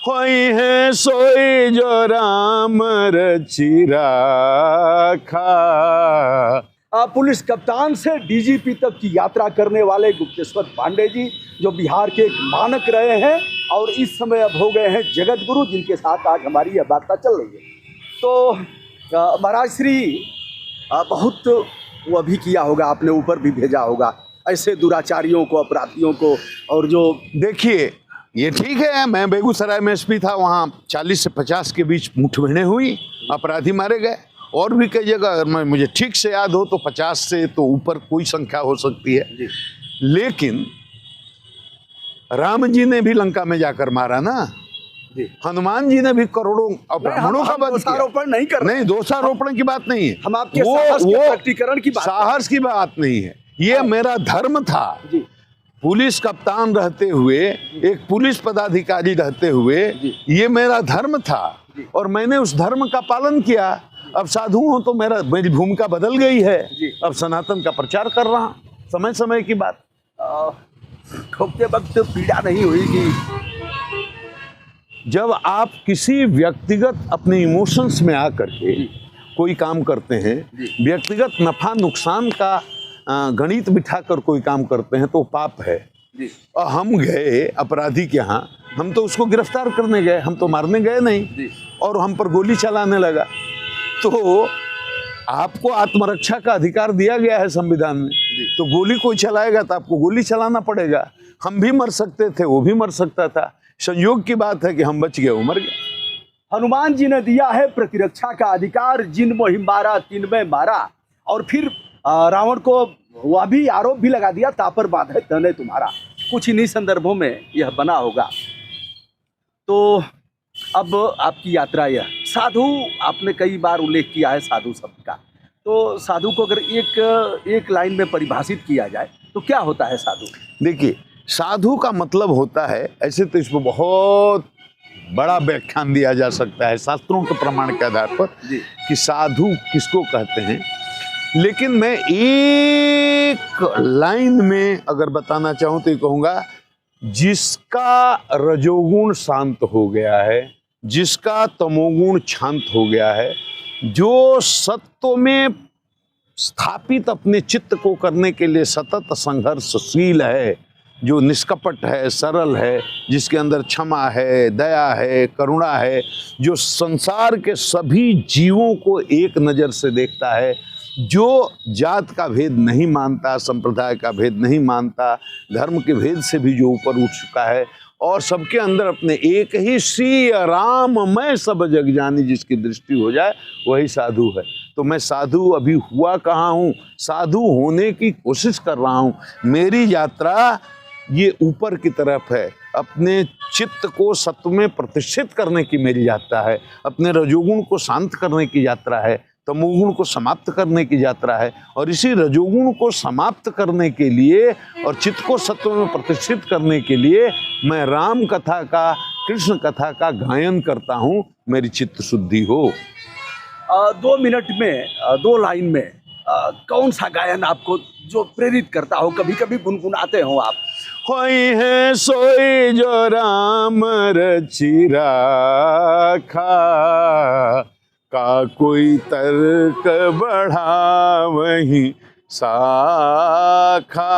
खोई है सोई जो राम रचि राखा। पुलिस कप्तान से डीजीपी तक की यात्रा करने वाले गुप्तेश्वर पांडे जी, जो बिहार के एक मानक रहे हैं और इस समय अब हो गए हैं जगत गुरु, जिनके साथ आज हमारी यह वार्ता चल रही है। तो महाराज श्री, बहुत वो भी किया होगा, आपने ऊपर भी भेजा होगा ऐसे दुराचारियों को, अपराधियों को। और जो देखिए, ये ठीक है, मैं बेगूसराय में एसपी था, वहाँ 40 से 50 के बीच मुठभेड़ें हुई, अपराधी मारे गए। और भी कई जगह, अगर मुझे ठीक से याद हो तो 50 से तो ऊपर कोई संख्या हो सकती है। लेकिन राम जी ने भी लंका में जाकर मारा ना, हनुमान जी ने भी करोड़ों ब्राह्मणों का वध किया। दोषारोपण नहीं कर रहे, नहीं, दोषारोपण की बात नहीं है, हम आपके साहस के प्रकटीकरण की बात, साहस की बात नहीं है। ये मेरा धर्म था। पुलिस कप्तान रहते हुए, एक पुलिस पदाधिकारी रहते हुए, ये मेरा धर्म था और मैंने उस धर्म का पालन किया। अब साधु हूं तो मेरी भूमिका बदल गई है। अब सनातन का प्रचार कर रहा हूं, समय समय की बात। ठोकते वक्त पीड़ा नहीं हुई कि जब आप किसी व्यक्तिगत अपने इमोशंस में आकर के कोई काम करते हैं, व्यक्तिगत नफा नुकसान का गणित बिठाकर कोई काम करते हैं तो पाप है। और हम गए अपराधी के यहाँ, हम तो उसको गिरफ्तार करने गए, हम तो मारने गए नहीं, और हम पर गोली चलाने लगा। तो आपको आत्मरक्षा का अधिकार दिया गया है संविधान में, तो गोली कोई चलाएगा तो आपको गोली चलाना पड़ेगा। हम भी मर सकते थे, वो भी मर सकता था। संयोग की बात है कि हम बच गए, वो मर गया। हनुमान जी ने दिया है प्रतिरक्षा का अधिकार, जिन मोहि मारा तिन में मारा। और फिर रावण को वह भी आरोप भी लगा दिया, तापर बांधे तने तुम्हारा। कुछ इन्हीं संदर्भों में यह बना होगा। तो अब आपकी यात्रा, यह साधु, आपने कई बार उल्लेख किया है साधु शब्द का। तो साधु को अगर एक लाइन में परिभाषित किया जाए तो क्या होता है साधु? देखिए, साधु का मतलब होता है, ऐसे तो इसमें बहुत बड़ा व्याख्यान दिया जा सकता है शास्त्रों के प्रमाण के आधार पर कि साधु किसको कहते हैं। लेकिन मैं एक लाइन में अगर बताना चाहूँ तो ये कहूँगा, जिसका रजोगुण शांत हो गया है, जिसका तमोगुण शांत हो गया है, जो सत्व में स्थापित अपने चित्त को करने के लिए सतत संघर्षशील है, जो निष्कपट है, सरल है, जिसके अंदर क्षमा है, दया है, करुणा है, जो संसार के सभी जीवों को एक नज़र से देखता है, जो जात का भेद नहीं मानता, संप्रदाय का भेद नहीं मानता, धर्म के भेद से भी जो ऊपर उठ चुका है, और सबके अंदर अपने एक ही श्री राम मैं सब जग जानी जिसकी दृष्टि हो जाए, वही साधु है। तो मैं साधु अभी हुआ कहाँ हूँ, साधु होने की कोशिश कर रहा हूँ। मेरी यात्रा ये ऊपर की तरफ है, अपने चित्त को सत्व में प्रतिष्ठित करने की मेरी यात्रा है, अपने रजोगुण को शांत करने की यात्रा है, तमोगुण को समाप्त करने की यात्रा है। और इसी रजोगुण को समाप्त करने के लिए और चित्त को सत्व में प्रतिष्ठित करने के लिए मैं राम कथा का, कृष्ण कथा का गायन करता हूँ, मेरी चित्त शुद्धि हो। 2 मिनट में, 2 लाइन में कौन सा गायन आपको जो प्रेरित करता हो, कभी कभी गुनगुनाते हो आप? खोई है सोई जो राम रचि राखा, का कोई तर्क बढ़ा वही साखा।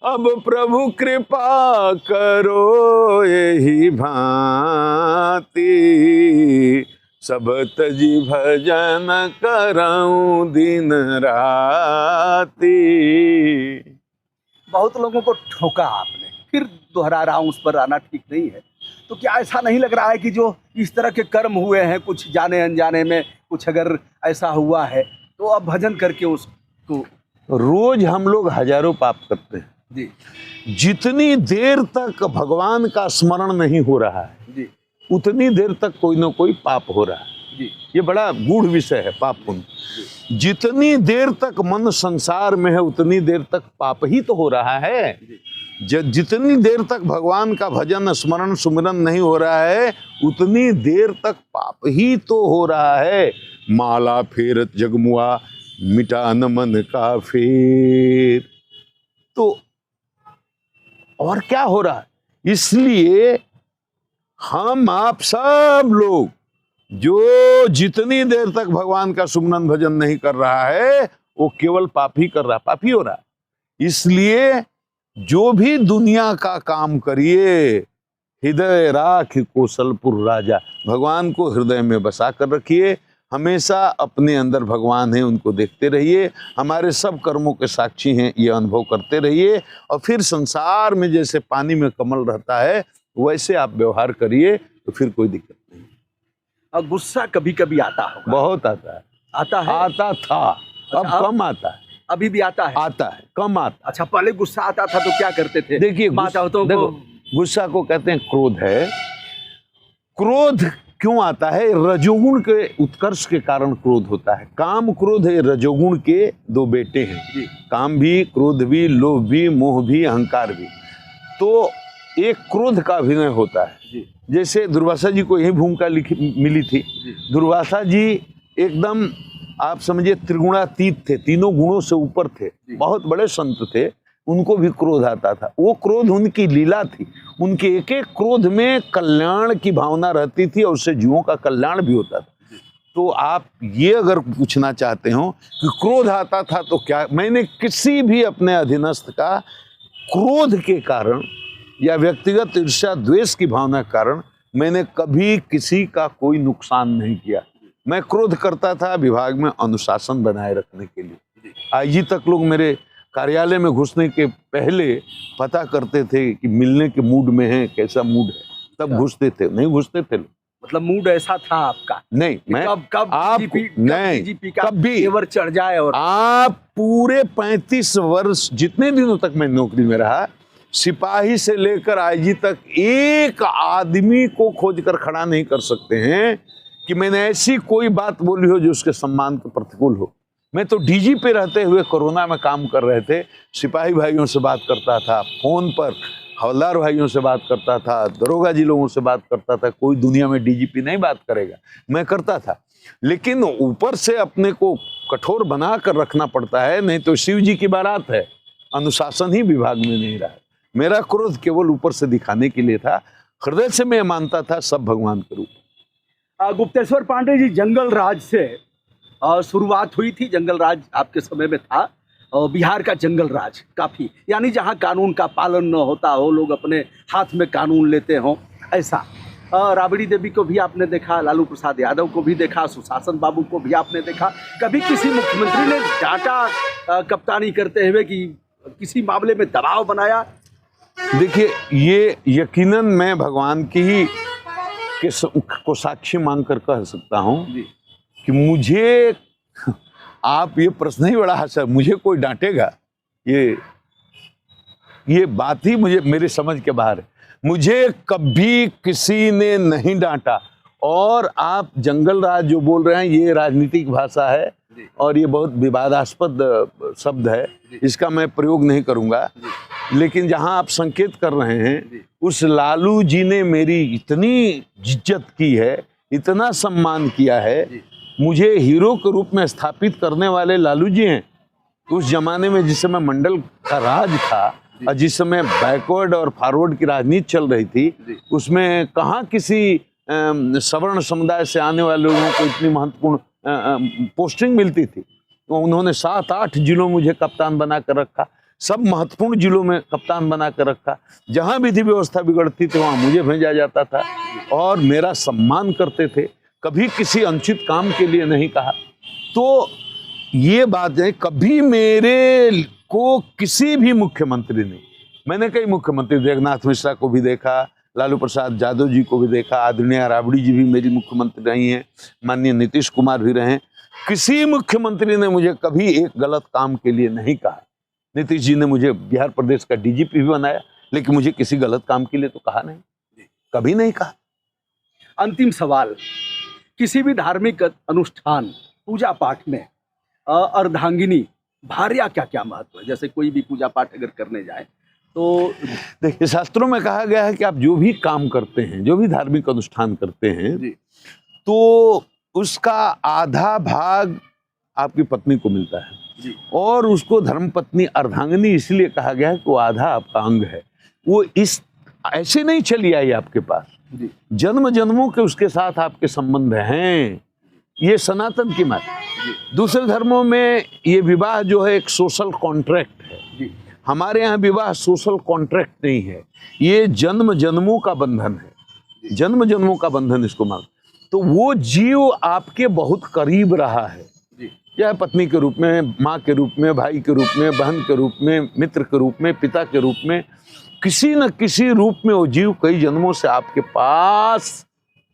अब प्रभु कृपा करो यही भांति, सब तजी भजन करऊं दिन राती। बहुत लोगों को ठोका आपने, फिर दोहरा रहा हूँ, उस पर आना ठीक नहीं है। तो क्या ऐसा नहीं लग रहा है कि जो इस तरह के कर्म हुए हैं, कुछ जाने अनजाने में कुछ अगर ऐसा हुआ है, तो अब भजन करके उसको, रोज हम लोग हजारों पाप करते हैं जी, जितनी देर तक भगवान का स्मरण नहीं हो रहा है जी, उतनी देर तक कोई ना कोई पाप हो रहा है जी। ये बड़ा गूढ़ विषय है, पाप पुण्य। जितनी देर तक मन संसार में है उतनी देर तक पाप ही तो हो रहा है। जितनी देर तक भगवान का भजन स्मरण सुमिरन नहीं हो रहा है उतनी देर तक पाप ही तो हो रहा है। माला फेरत जगमुआ मिटा न मन का फेर, तो और क्या हो रहा है? इसलिए हम आप सब लोग जो जितनी देर तक भगवान का सुमरन भजन नहीं कर रहा है वो केवल पाप ही कर रहा है, पाप ही हो रहा है। इसलिए जो भी दुनिया का काम करिए, हृदय राख कौशलपुर राजा, भगवान को हृदय में बसा कर रखिए। हमेशा अपने अंदर भगवान है, उनको देखते रहिए। हमारे सब कर्मों के साक्षी हैं, ये अनुभव करते रहिए। और फिर संसार में जैसे पानी में कमल रहता है वैसे आप व्यवहार करिए, तो फिर कोई दिक्कत नहीं। और गुस्सा कभी कभी आता होगा? बहुत आता है। आता है? आता था, अब कम आता है। अभी भी आता है? आता है, कम आता। अच्छा, पहले गुस्सा आता था तो क्या करते थे? देखिए बातों को, गुस्सा को कहते हैं क्रोध है। क्रोध क्यों आता है? रजोगुण के उत्कर्ष के कारण क्रोध होता है। काम क्रोध है रजोगुण के दो बेटे हैं जी। काम भी, क्रोध भी, लोभ भी, मोह भी, अहंकार भी। तो एक क्रोध का अभिनय होता है जी। जैसे दुर्वासा जी को यही भूमिका मिली थी। दुर्वासा जी एकदम आप समझिए त्रिगुणातीत थे, तीनों गुणों से ऊपर थे, बहुत बड़े संत थे। उनको भी क्रोध आता था। वो क्रोध उनकी लीला थी। उनके एक एक क्रोध में कल्याण की भावना रहती थी और उससे जीवों का कल्याण भी होता था। तो आप ये अगर पूछना चाहते हो कि क्रोध आता था तो क्या, मैंने किसी भी अपने अधीनस्थ का क्रोध के कारण या व्यक्तिगत ईर्ष्या द्वेष की भावना के कारण मैंने कभी किसी का कोई नुकसान नहीं किया। मैं क्रोध करता था विभाग में अनुशासन बनाए रखने के लिए। आईजी तक लोग मेरे कार्यालय में घुसने के पहले पता करते थे कि मिलने के मूड में है, कैसा मूड है, तब घुसते थे, नहीं घुसते थे लोग। मतलब मूड ऐसा था आपका? नहीं, मैं कब आप नहीं डीजीपी का कभी तेवर चढ़ जाए। और आप पूरे 35 वर्ष जितने दिनों तक मैं नौकरी में रहा, सिपाही से लेकर आईजी तक एक आदमी को खोज कर खड़ा नहीं कर सकते हैं कि मैंने ऐसी कोई बात बोली हो जो उसके सम्मान के प्रतिकूल हो। मैं तो डीजी पे रहते हुए कोरोना में काम कर रहे थे, सिपाही भाइयों से बात करता था, फोन पर हवलदार भाइयों से बात करता था, दरोगा जी लोगों से बात करता था। कोई दुनिया में डीजीपी नहीं बात करेगा, मैं करता था। लेकिन ऊपर से अपने को कठोर बना कर रखना पड़ता है, नहीं तो शिव जी की बारात है, अनुशासन ही विभाग में नहीं रहा। मेरा क्रोध केवल ऊपर से दिखाने के लिए था, हृदय से मैं मानता था सब भगवान के रूप। गुप्तेश्वर पांडे जी, जंगल राज से शुरुआत हुई थी। जंगल राज आपके समय में था, बिहार का जंगल राज काफ़ी, यानी जहाँ कानून का पालन न होता हो, लोग अपने हाथ में कानून लेते हों, ऐसा। राबड़ी देवी को भी आपने देखा, लालू प्रसाद यादव को भी देखा, सुशासन बाबू को भी आपने देखा। कभी किसी मुख्यमंत्री ने डांटा कप्तानी करते हुए कि किसी मामले में दबाव बनाया? देखिए, ये यकीनन मैं भगवान की ही को साक्षी मानकर कह सकता हूँ कि मुझे, आप ये प्रश्न ही बड़ा हंसा, मुझे कोई डांटेगा, ये बात ही मुझे मेरे समझ के बाहर है। मुझे कभी किसी ने नहीं डांटा। और आप जंगल राज जो बोल रहे हैं, ये राजनीतिक भाषा है और ये बहुत विवादास्पद शब्द है, इसका मैं प्रयोग नहीं करूंगा। लेकिन जहां आप संकेत कर रहे हैं, उस लालू जी ने मेरी इतनी इज्जत की है, इतना सम्मान किया है, मुझे हीरो के रूप में स्थापित करने वाले लालू जी हैं। उस जमाने में जिस समय मंडल का राज था और जिस समय बैकवर्ड और फॉरवर्ड की राजनीति चल रही थी, उसमें कहाँ किसी सवर्ण समुदाय से आने वाले लोगों को इतनी महत्वपूर्ण पोस्टिंग मिलती थी। तो उन्होंने 7-8 जिलों में मुझे कप्तान बना कर रखा, सब महत्वपूर्ण जिलों में कप्तान बना कर रखा। जहाँ विधि व्यवस्था बिगड़ती थी वहाँ मुझे भेजा जाता था और मेरा सम्मान करते थे, कभी किसी अनुचित काम के लिए नहीं कहा। तो ये बात है, कभी मेरे को किसी भी मुख्यमंत्री ने, मैंने कई मुख्यमंत्री, जगन्नाथ मिश्रा को भी देखा, लालू प्रसाद यादव जी को भी देखा, आदरणीय राबड़ी जी भी मेरी मुख्यमंत्री रही हैं, माननीय नीतीश कुमार भी रहे। किसी मुख्यमंत्री ने मुझे कभी एक गलत काम के लिए नहीं कहा। नीतीश जी ने मुझे बिहार प्रदेश का डीजीपी भी बनाया, लेकिन मुझे किसी गलत काम के लिए तो कहा नहीं, कभी नहीं कहा। अंतिम सवाल, किसी भी धार्मिक अनुष्ठान, पूजा पाठ में अर्धांगिनी भार्या क्या क्या महत्व है? जैसे कोई भी पूजा पाठ अगर करने जाए तो देखिए, शास्त्रों में कहा गया है कि आप जो भी काम करते हैं, जो भी धार्मिक अनुष्ठान करते हैं, तो उसका आधा भाग आपकी पत्नी को मिलता है जी। और उसको धर्मपत्नी अर्धांगिनी इसलिए कहा गया है कि वो आधा आपका अंग है। वो इस ऐसे नहीं चली आई आपके पास, जी। जन्म जन्मों के उसके साथ आपके संबंध हैं, ये सनातन की बात। दूसरे धर्मों में ये विवाह जो है एक सोशल कॉन्ट्रैक्ट है, जी। हमारे यहाँ विवाह सोशल कॉन्ट्रैक्ट नहीं है, ये जन्म जन्मों का बंधन है, जन्म जन्मों का बंधन इसको मान। तो वो जीव आपके बहुत करीब रहा है, चाहे पत्नी के रूप में, माँ के रूप में, भाई के रूप में, बहन के रूप में, मित्र के रूप में, पिता के रूप में, किसी न किसी रूप में वो जीव कई जन्मों से आपके पास,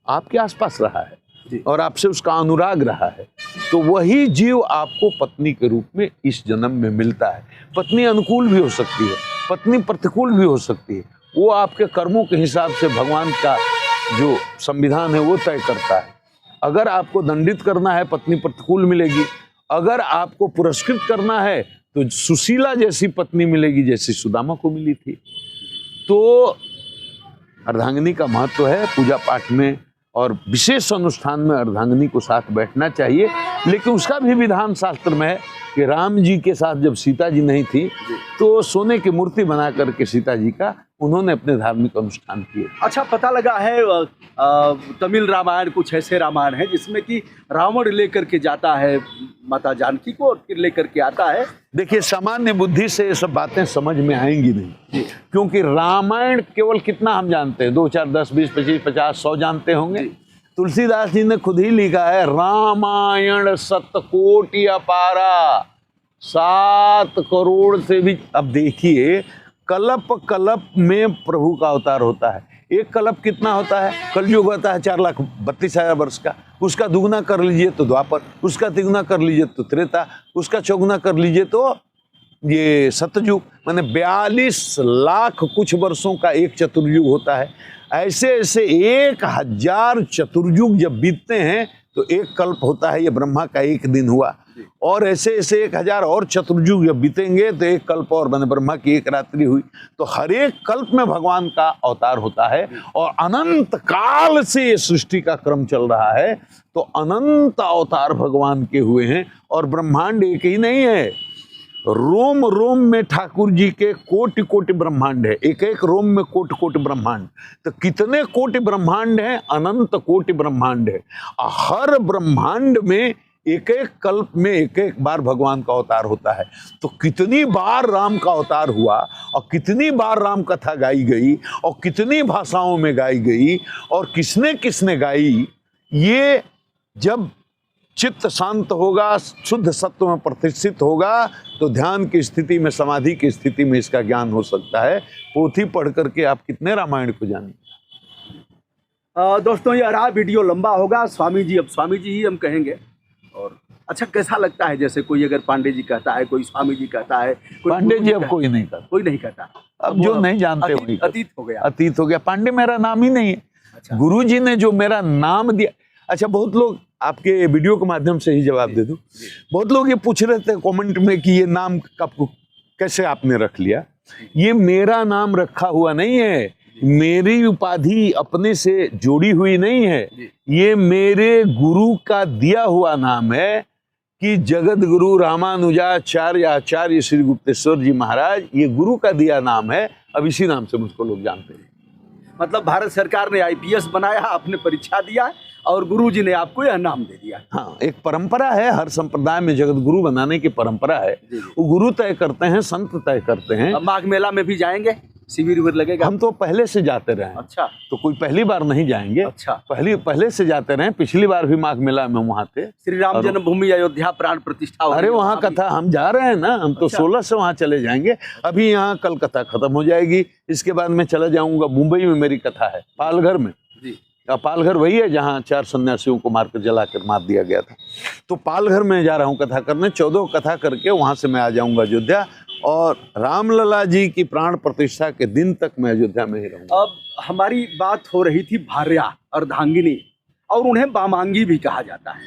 आपके आसपास रहा है और आपसे उसका अनुराग रहा है। तो वही जीव आपको पत्नी के रूप में इस जन्म में मिलता है। पत्नी अनुकूल भी हो सकती है, पत्नी प्रतिकूल भी हो सकती है, वो आपके कर्मों के हिसाब से भगवान का जो संविधान है वो तय करता है। अगर आपको दंडित करना है पत्नी प्रतिकूल मिलेगी, अगर आपको पुरस्कृत करना है तो सुशीला जैसी पत्नी मिलेगी जैसी सुदामा को मिली थी। तो अर्धांगिनी का महत्व है पूजा पाठ में और विशेष अनुष्ठान में अर्धांगिनी को साथ बैठना चाहिए। लेकिन उसका भी विधान शास्त्र में है कि राम जी के साथ जब सीता जी नहीं थी तो सोने की मूर्ति बना करके सीता जी का उन्होंने अपने धार्मिक अनुष्ठान किए। अच्छा, पता लगा है तमिल रामायण कुछ ऐसे रामायण है जिसमें कि रावण लेकर के जाता है माता जानकी को और फिर लेकर के आता है। देखिए, सामान्य बुद्धि से ये सब बातें समझ में आएंगी नहीं, क्योंकि रामायण केवल कितना हम जानते हैं, 2, 4, 10, 20, 25, 50, 100 जानते होंगे। तुलसीदास जी ने खुद ही लिखा है, रामायण 7 कोटि अपारा, 7 करोड़ से भी। अब देखिए, कल्प कल्प में प्रभु का अवतार होता है। एक कल्प कितना होता है? कलयुग होता है 4,32,000 वर्ष का, उसका दुगुना कर लीजिए तो द्वापर, उसका तिगुना कर लीजिए तो त्रेता, उसका चौगुना कर लीजिए तो ये सतयुग, माने 42 लाख कुछ वर्षों का एक चतुर्युग होता है। ऐसे ऐसे 1000 चतुर्युग जब बीतते हैं तो एक कल्प होता है, ये ब्रह्मा का एक दिन हुआ। और ऐसे ऐसे 1000 और चतुर्युग जब बीतेंगे तो एक कल्प और बने, ब्रह्मा की एक रात्रि हुई। तो हर एक कल्प में भगवान का अवतार होता है और अनंत काल से ये सृष्टि का क्रम चल रहा है। तो अनंत अवतार भगवान के हुए हैं और ब्रह्मांड एक ही नहीं है, रोम रोम में ठाकुर जी के कोटि कोटि ब्रह्मांड है, एक एक रोम में कोटि कोटि ब्रह्मांड। तो कितने कोटि ब्रह्मांड हैं? अनंत कोटि ब्रह्मांड है। हर ब्रह्मांड में एक एक कल्प में एक एक बार भगवान का अवतार होता है। तो कितनी बार राम का अवतार हुआ और कितनी बार राम कथा गाई गई और कितनी भाषाओं में गाई गई और किसने किसने गाई, ये जब चित्त शांत होगा, शुद्ध सत्व में प्रतिष्ठित होगा तो ध्यान की स्थिति में, समाधि की स्थिति में इसका ज्ञान हो सकता है। पोथी पढ़ करके आप कितने रामायण को जानेंगे। दोस्तों, ये रहा वीडियो लंबा होगा। स्वामी जी, अब स्वामी जी ही हम कहेंगे। और अच्छा, कैसा लगता है? जैसे कोई अगर पांडे जी कहता है, कोई स्वामी जी कहता है, पांडे जी अब कोई नहीं कहता, कोई नहीं कहता। अब जो नहीं जानते अतीत हो गया, अतीत हो गया। पांडे मेरा नाम ही नहीं है। अच्छा। गुरु जी ने जो मेरा नाम दिया। अच्छा, बहुत लोग, आपके वीडियो के माध्यम से ही जवाब दे दूं, बहुत लोग ये पूछ रहे थे कमेंट में कि ये नाम आपको कैसे आपने रख लिया। ये मेरा नाम रखा हुआ नहीं है, मेरी उपाधि अपने से जोड़ी हुई नहीं है, ये मेरे गुरु का दिया हुआ नाम है कि जगत गुरु रामानुजाचार्य आचार्य श्री गुप्तेश्वर जी महाराज, ये गुरु का दिया नाम है। अब इसी नाम से मुझको लोग जानते हैं। मतलब भारत सरकार ने IPS बनाया, आपने परीक्षा दिया और गुरु जी ने आपको यह नाम दे दिया। हाँ, एक परंपरा है, हर संप्रदाय में जगत गुरु बनाने की परंपरा है। वो गुरु तय करते हैं, संत तय करते हैं। अब माघ मेला में भी जाएंगे, शिविर विविर लगेगा? हम तो पहले से जाते रहे। अच्छा, तो कोई पहली बार नहीं जाएंगे। अच्छा, पहले से जाते रहे। पिछली बार भी माघ मेला में वहाँ थे। श्री राम जन्मभूमि अयोध्या प्राण प्रतिष्ठा। अरे वहाँ कथा, हम जा रहे हैं ना, हम तो 16 से वहाँ चले जाएंगे। अभी यहाँ कल कथा खत्म हो जाएगी, इसके बाद मैं चला जाऊंगा मुंबई में, मेरी कथा है पालघर में। जी, पालघर वही है जहाँ 4 सन्यासियों को मारकर जलाकर मार दिया गया था। तो पालघर में जा रहा हूँ कथा करने, 14 कथा करके वहाँ से मैं आ जाऊंगा अयोध्या और रामलला जी की प्राण प्रतिष्ठा के दिन तक मैं अयोध्या में ही रहूंगा। अब हमारी बात हो रही थी भार्या अर्धांगिनी, और उन्हें वामांगी भी कहा जाता है।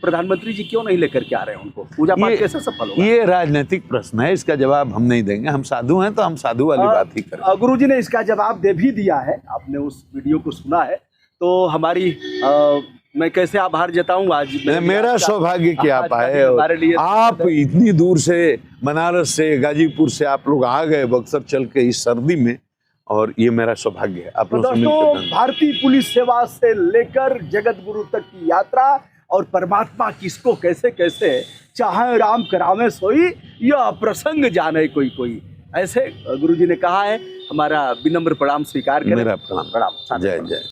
प्रधानमंत्री जी क्यों नहीं लेकर के आ रहे हैं उनको? पूजा पाठ कैसे सफल होगा? ये राजनीतिक प्रश्न है, इसका जवाब हम नहीं देंगे। हम साधु हैं तो हम साधु वाली बात ही करें। गुरु जी ने इसका जवाब दे भी दिया है, आपने उस वीडियो को सुना है। तो हमारी मैं कैसे आभार जताऊं आज। मेरा सौभाग्य कि आप आए और आप इतनी दूर से, बनारस से, गाजीपुर से आप लोग आ गए बक्सर चल के इस सर्दी में। और ये मेरा सौभाग्य है आप तो लोगों से मिलकर दोस्तों, धन्यवाद। भारतीय पुलिस सेवा से लेकर जगत गुरु तक की यात्रा और परमात्मा किसको कैसे कैसे चाहे राम करावे सोई, यह प्रसंग जाने कोई कोई, ऐसे गुरु जी ने कहा है। हमारा विनम्र प्रणाम स्वीकार करें। मेरा प्रणाम। प्रणाम। जय जय।